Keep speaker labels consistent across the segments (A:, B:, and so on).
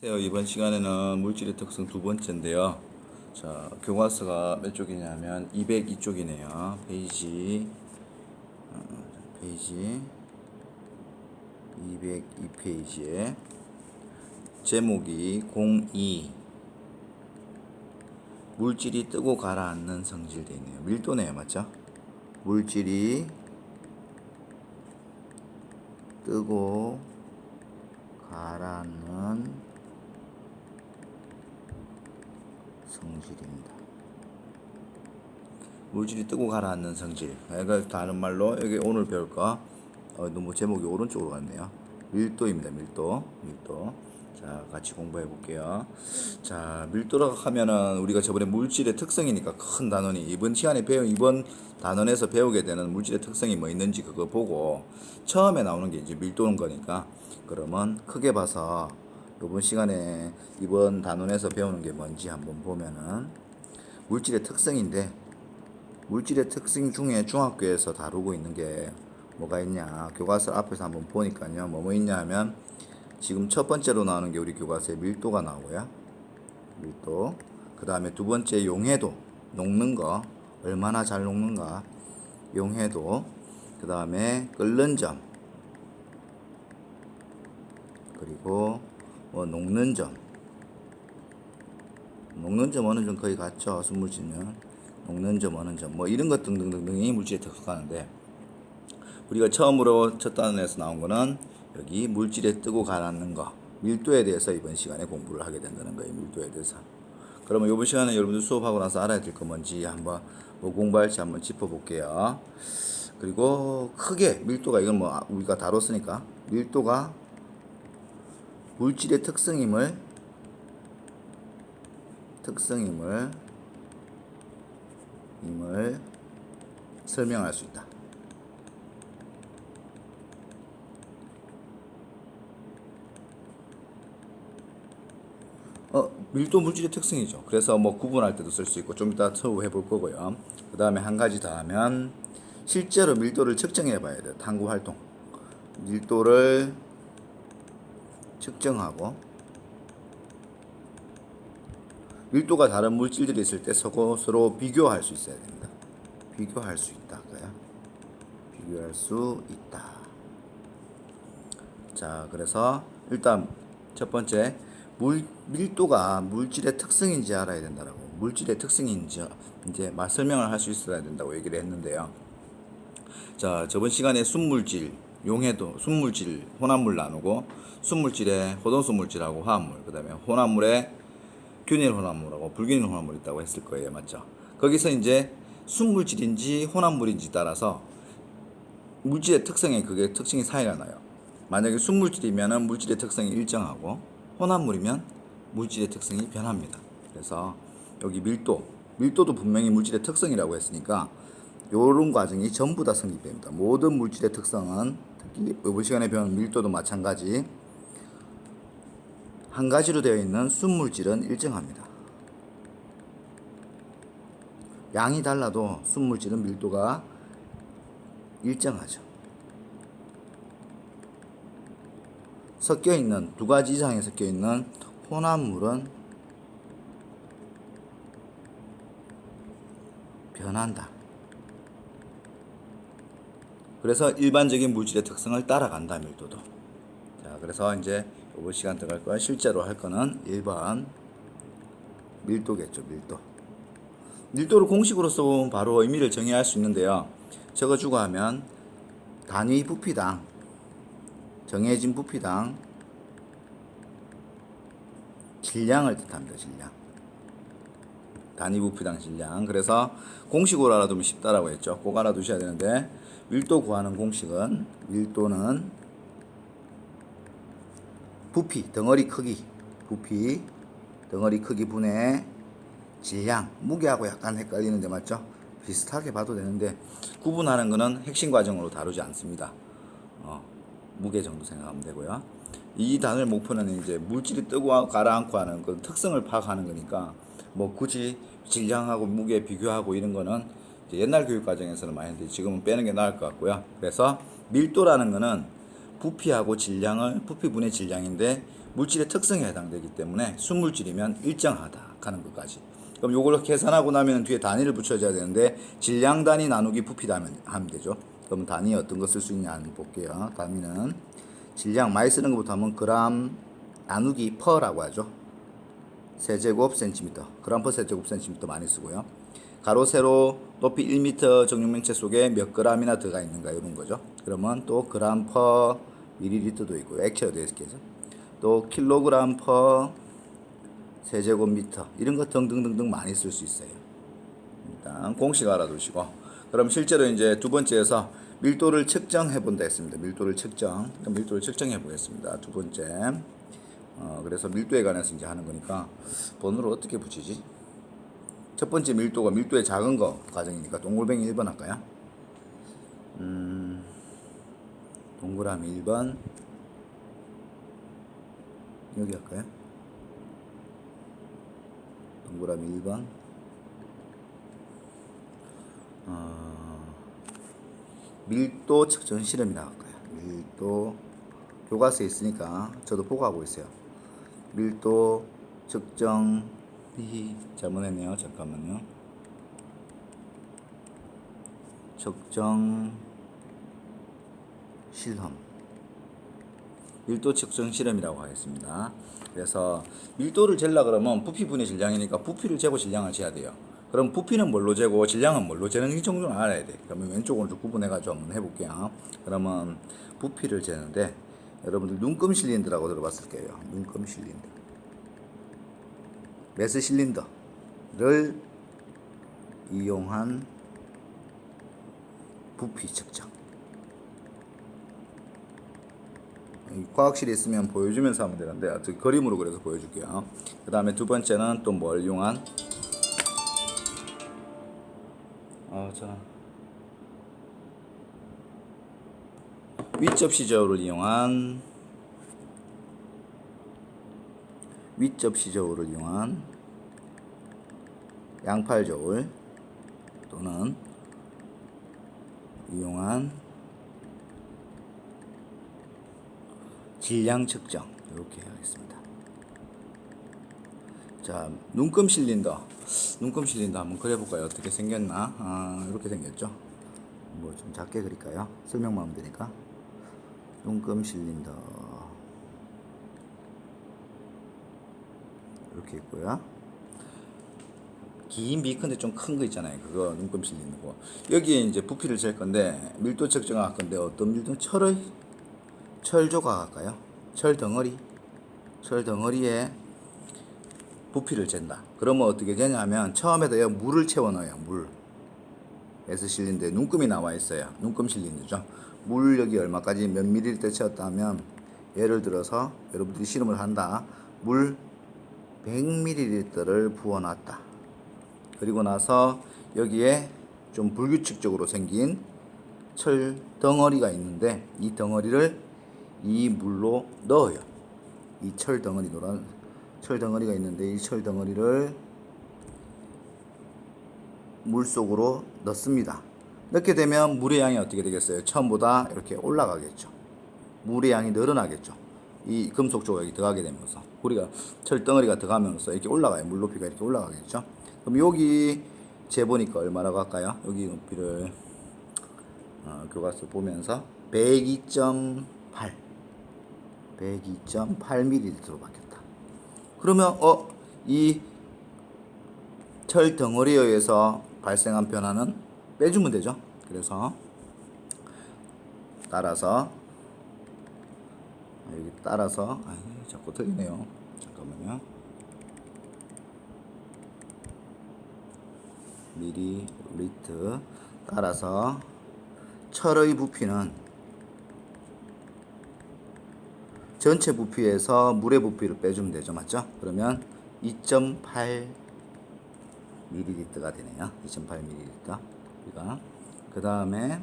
A: 안녕하세요. 이번 시간에는 물질의 특성 두 번째인데요. 자, 교과서가 몇 쪽이냐면 202쪽이네요. 페이지 202페이지에 제목이 02 물질이 뜨고 가라앉는 성질 돼 있네요. 밀도네요, 맞죠? 물질이 뜨고 가라앉는 성질입니다. 물질이 뜨고 가라앉는 성질. 그러니까 다른 말로 여기 오늘 배울 거 너무 제목이 오른쪽으로 갔네요. 밀도입니다. 밀도. 자, 같이 공부해 볼게요. 자, 밀도라고 하면은 우리가 저번에 물질의 특성이니까 큰 단원이 이번 시간에 이번 단원에서 배우게 되는 물질의 특성이 뭐 있는지 그거 보고 처음에 나오는 게 이제 밀도는 거니까 그러면 크게 봐서 이번 시간에 이번 단원에서 배우는 게 뭔지 한번 보면은 물질의 특성인데 물질의 특성 중에 중학교에서 다루고 있는 게 뭐가 있냐 교과서 앞에서 한번 보니까요 뭐 있냐 하면 지금 첫 번째로 나오는 게 우리 교과서에 밀도가 나오고요. 밀도. 그 다음에 두 번째 용해도. 녹는 거. 얼마나 잘 녹는가. 용해도. 그 다음에 끓는 점. 그리고 녹는 점. 녹는 점 어느 점 거의 같죠. 순물질은. 녹는 점 어느 점. 이런 것 등등등등이 물질에 특성하는데 우리가 처음으로 첫 단원에서 나온 거는 여기 물질에 뜨고 가라앉는 거 밀도에 대해서 이번 시간에 공부를 하게 된다는 거예요. 밀도에 대해서. 그러면 이번 시간에 여러분들 수업하고 나서 알아야 될 거 뭔지 한번 공부할지 한번 짚어볼게요. 그리고 크게 밀도가 이건 우리가 다뤘으니까 밀도가 물질의 특성임을 설명할 수 있다. 밀도 물질의 특성이죠. 그래서 구분할 때도 쓸 수 있고 좀 이따 처음 해볼 거고요. 그 다음에 한 가지 더 하면 실제로 밀도를 측정해 봐야 돼요. 탐구 활동. 밀도를 측정하고 밀도가 다른 물질들이 있을 때 서로 비교할 수 있어야 됩니다. 비교할 수 있다. 비교할 수 있다. 자, 그래서 일단 첫 번째 밀도가 물질의 특성인지 알아야 된다라고. 물질의 특성인지 이제 설명을 할 수 있어야 된다고 얘기를 했는데요. 자, 저번 시간에 순물질, 용해도, 순물질, 혼합물 나누고 순물질에 호동순물질하고 화합물, 그 다음에 혼합물에 균일 혼합물하고 불균일 혼합물 있다고 했을 거예요. 맞죠? 거기서 이제 순물질인지 혼합물인지 따라서 물질의 특성에 그게 특징이 차이가 나요. 만약에 순물질이면 물질의 특성이 일정하고 혼합물이면 물질의 특성이 변합니다. 그래서 여기 밀도도 분명히 물질의 특성이라고 했으니까 이런 과정이 전부 다 성립됩니다. 모든 물질의 특성은 특히 이번 시간에 배운 밀도도 마찬가지 한 가지로 되어 있는 순물질은 일정합니다. 양이 달라도 순물질은 밀도가 일정하죠. 섞여있는 두 가지 이상이 섞여있는 혼합물은 변한다. 그래서 일반적인 물질의 특성을 따라간다. 밀도도. 자, 그래서 이제 이번 시간 들어갈 거야. 실제로 할 거는 1번 밀도겠죠. 밀도를 공식으로 써보면 바로 의미를 정의할 수 있는데요. 적어주고 하면 단위 부피당 정해진 부피당 질량을 뜻합니다. 질량. 단위 부피당 질량. 그래서 공식으로 알아두면 쉽다라고 했죠. 꼭 알아두셔야 되는데 밀도 구하는 공식은 밀도는 부피 덩어리 크기 분의 질량. 무게하고 약간 헷갈리는데 맞죠? 비슷하게 봐도 되는데 구분하는 거는 핵심 과정으로 다루지 않습니다. 무게 정도 생각하면 되고요. 이 단어의 목표는 이제 물질이 뜨고 가라앉고 하는 그 특성을 파악하는 거니까 굳이 질량하고 무게 비교하고 이런 거는 이제 옛날 교육 과정에서는 많이 했는데 지금은 빼는 게 나을 것 같고요. 그래서 밀도라는 거는 부피하고 질량을 부피분의 질량인데 물질의 특성에 해당되기 때문에 순물질이면 일정하다 하는 것까지. 그럼 요걸 계산하고 나면 뒤에 단위를 붙여줘야 되는데 질량 단위 나누기 부피 하면 되죠. 그럼 단위 어떤 거 쓸 수 있냐 한번 볼게요. 단위는 질량 많이 쓰는 것부터 하면 그람 나누기 퍼라고 하죠. 세제곱 센티미터, 그람 퍼 세제곱 센티미터 많이 쓰고요. 가로 세로 높이 1m 정육면체 속에 몇 그람이나 들어가 있는가 이런 거죠. 그러면 또 그람 퍼 밀리리터도 있고요. 액체로 되어 있겠죠. 또 킬로그램 퍼 세제곱미터 이런 거 등등등등 많이 쓸 수 있어요. 일단 공식 알아두시고 그럼 실제로 이제 두 번째에서 밀도를 측정해 본다 했습니다. 밀도를 측정해 보겠습니다. 두 번째. 그래서 밀도에 관해서 이제 하는 거니까 번호를 어떻게 붙이지? 첫 번째 밀도가 밀도의 작은 거 과정이니까 동글뱅이 1번 할까요? 동그라미 1번 여기 할까요? 동그라미 1번 밀도 측정 실험이 나갈까요? 밀도 교과서에 있으니까 저도 보고 하고 있어요. 밀도 측정 잘못했네요. 잠깐만요. 측정 실험 밀도 측정 실험이라고 하겠습니다. 그래서 밀도를 재려 그러면 부피분의 질량이니까 부피를 재고 질량을 재야 돼요. 그럼 부피는 뭘로 재고 질량은 뭘로 재는지 정도는 알아야 돼. 그러면 왼쪽으로 좀 구분해가지고 한번 해볼게요. 그러면 부피를 재는데 여러분들 눈금 실린더라고 들어봤을 거예요. 눈금 실린더. 메스 실린더를 이용한 부피 측정. 과학실에 있으면 보여주면서 하면 되는데 저 그림으로 그래서 보여줄게요. 그 다음에 두 번째는 또 뭘 이용한 윗접시 저울을 이용한 양팔 저울 또는 이용한 질량 측정 이렇게 하겠습니다. 자, 눈금 실린더 한번 그려볼까요? 어떻게 생겼나? 이렇게 생겼죠. 뭐 좀 작게 그릴까요? 설명만 하면 되니까. 눈금 실린더 이렇게 있고요. 긴 미컨데 좀 큰 거 있잖아요. 그거 눈금 실린더고 여기에 이제 부피를 잴 건데 밀도 측정할 건데 어떤 밀도? 철 조각 할까요? 철 덩어리에 부피를 잰다. 그러면 어떻게 되냐면 처음에다 물을 채워 넣어요. 물. S 실린더에 눈금이 나와 있어요. 눈금 실린더죠. 물 여기 얼마까지 몇 밀리리터 채웠다 하면 예를 들어서 여러분들이 실험을 한다. 물 100ml를 부어놨다. 그리고 나서 여기에 좀 불규칙적으로 생긴 철 덩어리가 있는데 이 덩어리를 이 물로 넣어요. 이 철 덩어리 노란 철 덩어리가 있는데 이 철 덩어리를 물 속으로 넣습니다. 넣게 되면 물의 양이 어떻게 되겠어요? 처음보다 이렇게 올라가겠죠. 물의 양이 늘어나겠죠. 이 금속 조각이 들어가게 되면서 우리가 철 덩어리가 들어가면서 이렇게 올라가요. 물 높이가 이렇게 올라가겠죠. 그럼 여기 재보니까 얼마라고 할까요? 여기 높이를 교과서 보면서 102.8ml로 바뀌었다. 그러면 이 철 덩어리에 의해서 발생한 변화는 빼주면 되죠. 그래서 따라서 여기 자꾸 틀리네요. 잠깐만요. 밀리리터 따라서 철의 부피는 전체 부피에서 물의 부피를 빼주면 되죠. 맞죠? 그러면 2.8ml가 되네요. 2.8ml. 그 다음에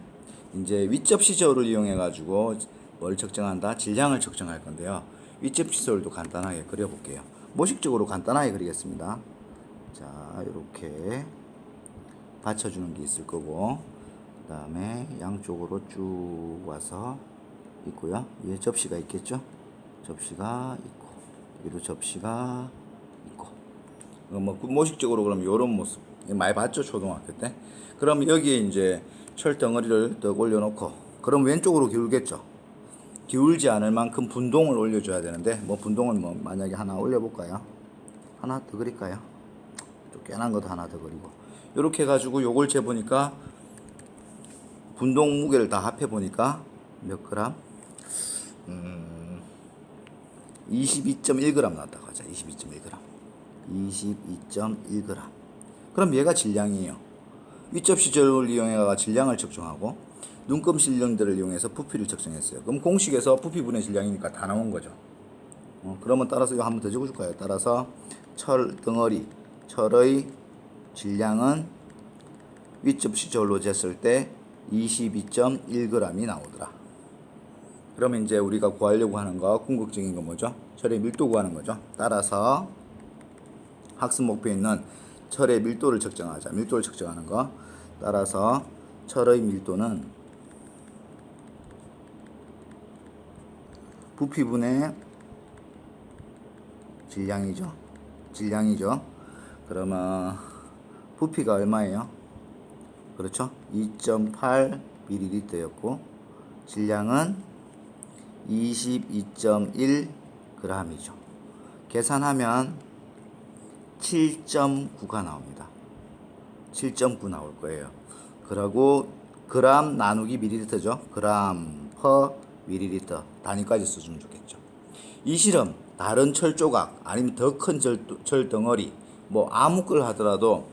A: 이제 윗접시 저울을 이용해 가지고 뭘 측정한다? 질량을 측정할 건데요. 윗접시 저울도 간단하게 그려볼게요. 모식적으로 간단하게 그리겠습니다. 자, 이렇게 받쳐주는 게 있을 거고, 그 다음에 양쪽으로 쭉 와서 있고요. 위에 접시가 있겠죠? 접시가 있고, 여기도 접시가 있고. 뭐 모식적으로 그럼 이런 모습 많이 봤죠 초등학교 때. 그럼 여기에 이제 철 덩어리를 떡 올려놓고, 그럼 왼쪽으로 기울겠죠. 기울지 않을 만큼 분동을 올려줘야 되는데, 뭐 분동을 뭐 만약에 하나 올려볼까요? 하나 더 그릴까요? 좀 깨난 것도 하나 더 그리고, 이렇게 해가지고 요걸 재보니까 분동 무게를 다 합해 보니까 몇 그램? 22.1g 나왔다고 하자. 22.1g. 22.1g. 그럼 얘가 질량이에요. 윗접시 절을 이용해서 질량을 측정하고 눈금 실령들을 이용해서 부피를 측정했어요. 그럼 공식에서 부피분의 질량이니까 다 나온 거죠. 그러면 따라서 이거 한번 더 적어줄까요? 따라서 철 덩어리, 철의 질량은 윗접시 절로 쟀을 때 22.1g이 나오더라. 그러면 이제 우리가 구하려고 하는 거, 궁극적인 거 뭐죠? 철의 밀도 구하는 거죠. 따라서 학습 목표에 있는 철의 밀도를 측정하자. 밀도를 측정하는 거. 따라서 철의 밀도는 부피분의 질량이죠. 질량이죠. 그러면 부피가 얼마예요? 그렇죠? 2.8ml였고 질량은 22.1g이죠. 계산하면 7.9가 나옵니다. 7.9 나올 거예요. 그리고 그램 나누기 밀리리터죠. 그램 퍼 밀리리터 단위까지 써주면 좋겠죠. 이 실험 다른 철 조각 아니면 더 큰 철 덩어리 뭐 아무 걸 하더라도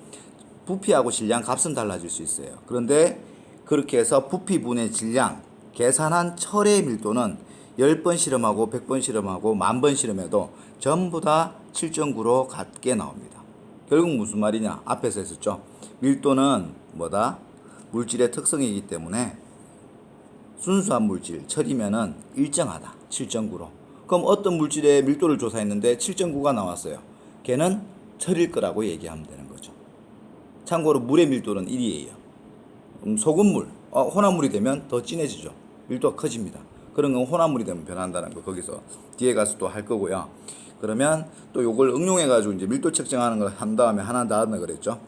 A: 부피하고 질량 값은 달라질 수 있어요. 그런데 그렇게 해서 부피분의 질량 계산한 철의 밀도는 10번 실험하고 100번 실험하고 10,000번 실험해도 전부 다 7.9로 같게 나옵니다. 결국 무슨 말이냐? 앞에서 했었죠. 밀도는 뭐다? 물질의 특성이기 때문에 순수한 물질, 철이면은 일정하다. 7.9로. 그럼 어떤 물질의 밀도를 조사했는데 7.9가 나왔어요. 걔는 철일 거라고 얘기하면 되는 거죠. 참고로 물의 밀도는 1이에요. 소금물, 혼합물이 되면 더 진해지죠. 밀도가 커집니다. 그런 건 혼합물이 되면 변한다는 거 거기서 뒤에 가서 또 할 거고요. 그러면 또 요걸 응용해가지고 이제 밀도 측정하는 걸 한 다음에 하나 더 하나 그랬죠.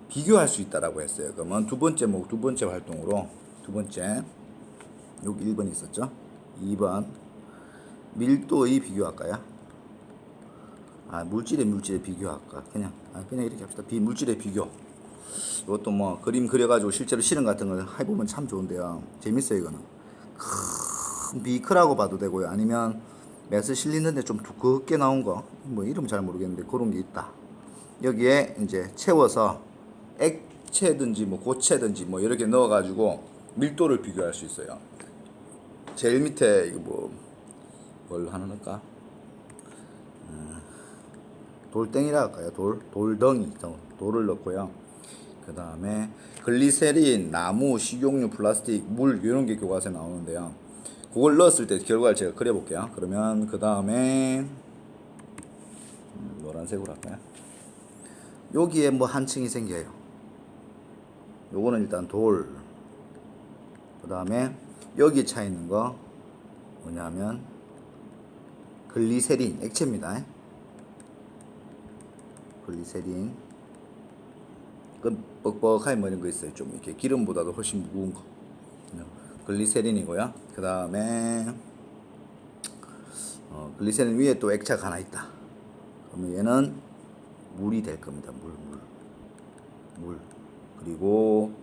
A: 비교할 수 있다라고 했어요. 그러면 두 번째 활동으로 두 번째 여기 1번 있었죠. 2번 밀도의 비교할까요? 물질의 비교할까? 그냥 이렇게 합시다. 물질의 비교. 이것도 뭐 그림 그려가지고 실제로 실험 같은 걸 해보면 참 좋은데요. 재밌어요 이거는. 큰 비크라고 봐도 되고요. 아니면 매스 실리는데 좀 두껍게 나온 거, 뭐 이름 잘 모르겠는데 그런 게 있다. 여기에 이제 채워서 액체든지 뭐 고체든지 뭐 이렇게 넣어가지고 밀도를 비교할 수 있어요. 제일 밑에 이거 뭘 하나 넣을까? 돌덩이라 할까요? 돌덩이, 돌을 넣고요. 그 다음에 글리세린, 나무, 식용유, 플라스틱, 물 이런 게 교과서에 나오는데요. 그걸 넣었을 때 결과를 제가 그려볼게요. 그러면 그 다음에 노란색으로 할까요? 여기에 뭐 한 층이 생겨요. 요거는 일단 돌. 그 다음에 여기 차 있는 거 뭐냐면 글리세린, 액체입니다. 글리세린. 그 뻑뻑하게 뭐 이런 거 있어요. 좀 이렇게 기름보다도 훨씬 무거운 거. 글리세린이고요. 그 다음에 글리세린 위에 또 액체가 하나 있다. 그러면 얘는 물이 될 겁니다. 물. 그리고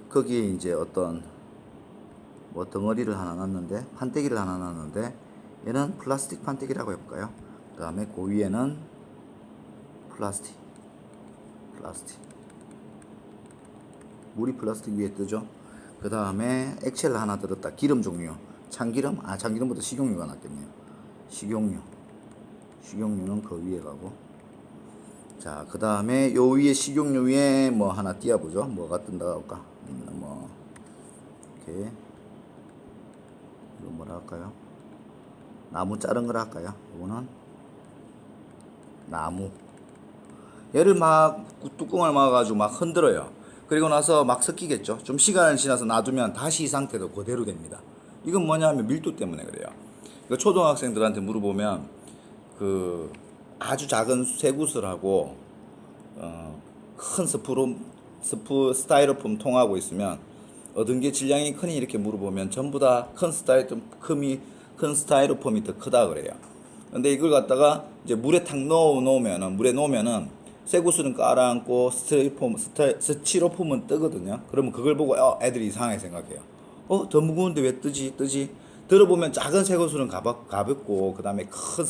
A: 거기에 이제 어떤 뭐 덩어리를 하나 놨는데, 판때기를 하나 놨는데 얘는 플라스틱 판때기라고 해볼까요? 그 다음에 그 위에는 플라스틱. 물이 플라스틱 위에 뜨죠. 그 다음에 액체를 하나 들었다. 기름 종류. 참기름? 참기름보다 식용유가 낫겠네요. 식용유는 그 위에 가고. 자, 그 다음에 요 위에 식용유 위에 뭐 하나 띄워보죠. 뭐가 뜬다 할까? 이렇게. 이거 뭐라 할까요? 나무 자른 거라 할까요? 이거는 나무. 얘를 막 뚜껑을 막아가지고 막 흔들어요. 그리고 나서 막 섞이겠죠. 좀 시간을 지나서 놔두면 다시 이 상태도 그대로 됩니다. 이건 뭐냐면 밀도 때문에 그래요. 초등학생들한테 물어보면 아주 작은 쇠구슬하고 큰 스타이로폼 통하고 있으면 어떤 게 질량이 크니 이렇게 물어보면 전부 다 큰 스타이로폼이 더 크다 그래요. 근데 이걸 갖다가 이제 물에 탁 놓으면은 쇠구슬은 깔아앉고 스티로폼은 뜨거든요. 그러면 그걸 보고 애들이 이상하게 생각해요. 더 무거운데 왜 뜨지? 들어보면 작은 쇠구슬은 가볍고 그다음에 큰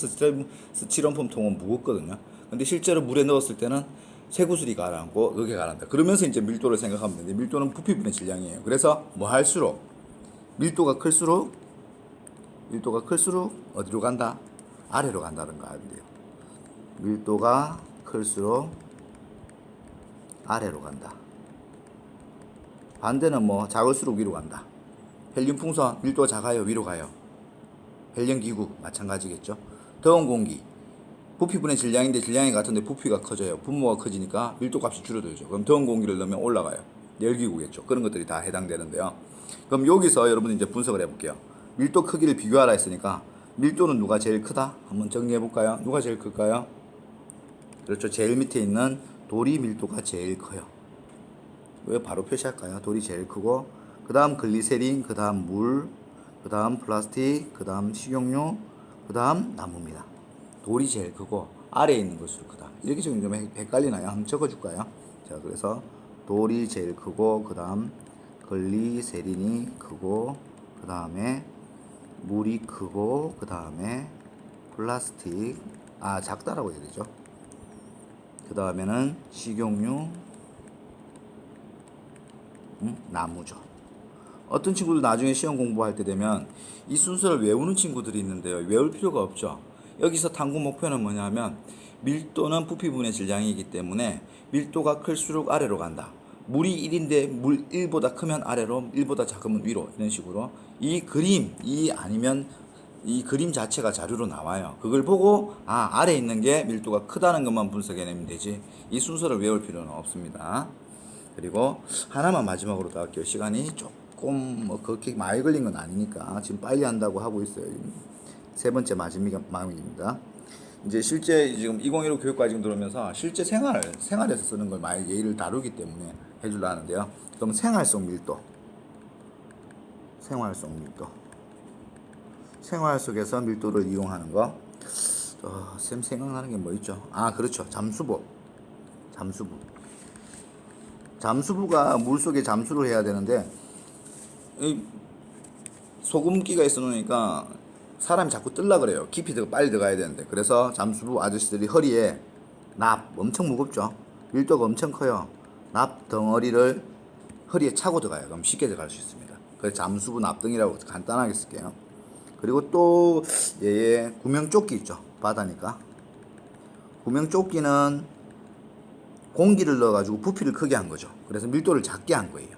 A: 스티로폼 통은 무겁거든요. 근데 실제로 물에 넣었을 때는 쇠구슬이 가라앉고 그게 가라앉다. 그러면서 이제 밀도를 생각하면 되는데 밀도는 부피분의 질량이에요. 그래서 뭐 할수록 밀도가 클수록 어디로 간다? 아래로 간다는 거 알면 돼요. 밀도가 클수록 아래로 간다. 반대는 뭐 작을수록 위로 간다. 헬륨 풍선 밀도가 작아요, 위로 가요. 헬륨 기구 마찬가지겠죠. 더운 공기 부피분의 질량인데 질량이 같은데 부피가 커져요. 분모가 커지니까 밀도 값이 줄어들죠. 그럼 더운 공기를 넣으면 올라가요. 열기구겠죠. 그런 것들이 다 해당되는데요. 그럼 여기서 여러분이 이제 분석을 해볼게요. 밀도 크기를 비교하라 했으니까 밀도는 누가 제일 크다? 한번 정리해 볼까요? 누가 제일 클까요? 그렇죠. 제일 밑에 있는 돌이 밀도가 제일 커요. 왜 바로 표시할까요? 돌이 제일 크고 그 다음 글리세린, 그 다음 물, 그 다음 플라스틱, 그 다음 식용유, 그 다음 나무입니다. 돌이 제일 크고 아래에 있는 것으로 크다. 이렇게 좀 헷갈리나요? 한번 적어줄까요? 자, 그래서 돌이 제일 크고 그 다음 글리세린이 크고 그 다음에 물이 크고 그 다음에 플라스틱 작다라고 해야 되죠. 그 다음에는 식용유, 나무죠. 어떤 친구들 나중에 시험 공부할 때 되면 이 순서를 외우는 친구들이 있는데요. 외울 필요가 없죠. 여기서 탐구 목표는 뭐냐면 밀도는 부피분의 질량이기 때문에 밀도가 클수록 아래로 간다. 물이 1인데 물 1보다 크면 아래로, 1보다 작으면 위로, 이런 식으로 이 그림 자체가 자료로 나와요. 그걸 보고 아래에 있는 게 밀도가 크다는 것만 분석해내면 되지 이 순서를 외울 필요는 없습니다. 그리고 하나만 마지막으로 더 할게요. 시간이 조금 뭐 그렇게 많이 걸린 건 아니니까 지금 빨리 한다고 하고 있어요. 세 번째 마지막입니다. 이제 실제 지금 2015 교육과정 들어오면서 실제 생활에서 쓰는 걸 많이 예의를 다루기 때문에 해주려 하는데요. 그럼 생활성 밀도. 생활 속에서 밀도를 이용하는 거. 쌤 생각나는 게 뭐 있죠? 그렇죠. 잠수부가 물속에 잠수를 해야 되는데 소금기가 있어 놓으니까 사람이 자꾸 뜰라 그래요. 깊이 더 빨리 들어가야 되는데. 그래서 잠수부 아저씨들이 허리에 납 엄청 무겁죠. 밀도가 엄청 커요. 납 덩어리를 허리에 차고 들어가요. 그럼 쉽게 들어갈 수 있습니다. 그래서 잠수부 납등이라고 간단하게 쓸게요. 그리고 또 얘의 구명조끼 있죠. 바다니까. 구명조끼는 공기를 넣어가지고 부피를 크게 한 거죠. 그래서 밀도를 작게 한 거예요.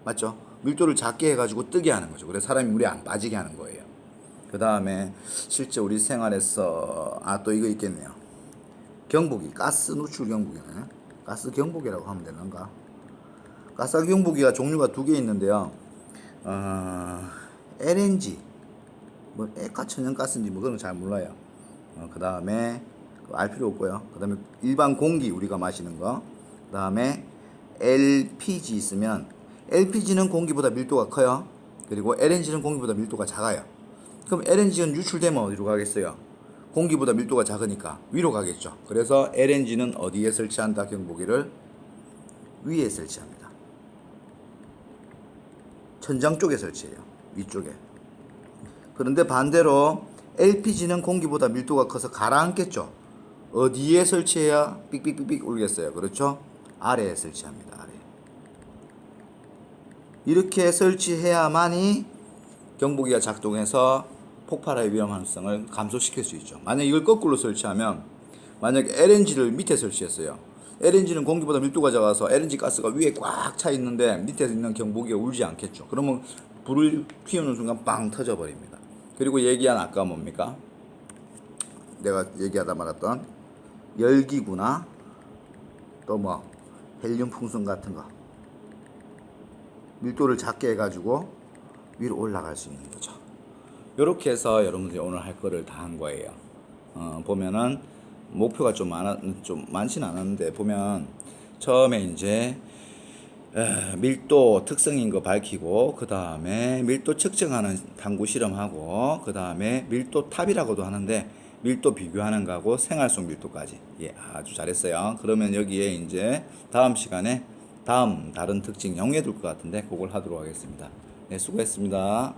A: 맞죠? 밀도를 작게 해가지고 뜨게 하는 거죠. 그래서 사람이 물에 안 빠지게 하는 거예요. 그 다음에 실제 우리 생활에서 또 이거 있겠네요. 경보기, 가스 누출 경보기네. 가스 경보기라고 하면 되는가? 가스 경보기가 종류가 두 개 있는데요. LNG, 뭐 액화 천연가스인지 뭐 그런 거 잘 몰라요. 그 다음에 알 필요 없고요. 그 다음에 일반 공기 우리가 마시는 거. 그 다음에 LPG 있으면 LPG는 공기보다 밀도가 커요. 그리고 LNG는 공기보다 밀도가 작아요. 그럼 LNG는 유출되면 어디로 가겠어요? 공기보다 밀도가 작으니까 위로 가겠죠. 그래서 LNG는 어디에 설치한다? 경보기를 위에 설치합니다. 천장 쪽에 설치해요. 위쪽에. 그런데 반대로 LPG는 공기보다 밀도가 커서 가라앉겠죠. 어디에 설치해야 삑삑삑삑 울겠어요? 그렇죠? 아래에 설치합니다. 아래. 이렇게 설치해야만이 경보기가 작동해서 폭발의 위험성을 감소시킬 수 있죠. 만약 이걸 거꾸로 설치하면 만약에 LNG를 밑에 설치했어요. LNG는 공기보다 밀도가 작아서 LNG 가스가 위에 꽉 차 있는데 밑에 있는 경보기가 울지 않겠죠. 그러면 불을 피우는 순간 빵 터져버립니다. 그리고 얘기한 아까 뭡니까? 내가 얘기하다 말았던 열기구나 또 뭐 헬륨 풍선 같은 거 밀도를 작게 해가지고 위로 올라갈 수 있는 거죠. 이렇게 해서 여러분들이 오늘 할 거를 다 한 거예요. 보면은 목표가 좀 많지는 않았는데 보면 처음에 이제 밀도 특성인 거 밝히고 그 다음에 밀도 측정하는 탐구 실험하고 그 다음에 밀도 탑이라고도 하는데 밀도 비교하는 거하고 생활 속 밀도까지 예 아주 잘했어요. 그러면 여기에 이제 다음 시간에 다른 특징 영해 둘 것 같은데 그걸 하도록 하겠습니다. 네 수고했습니다.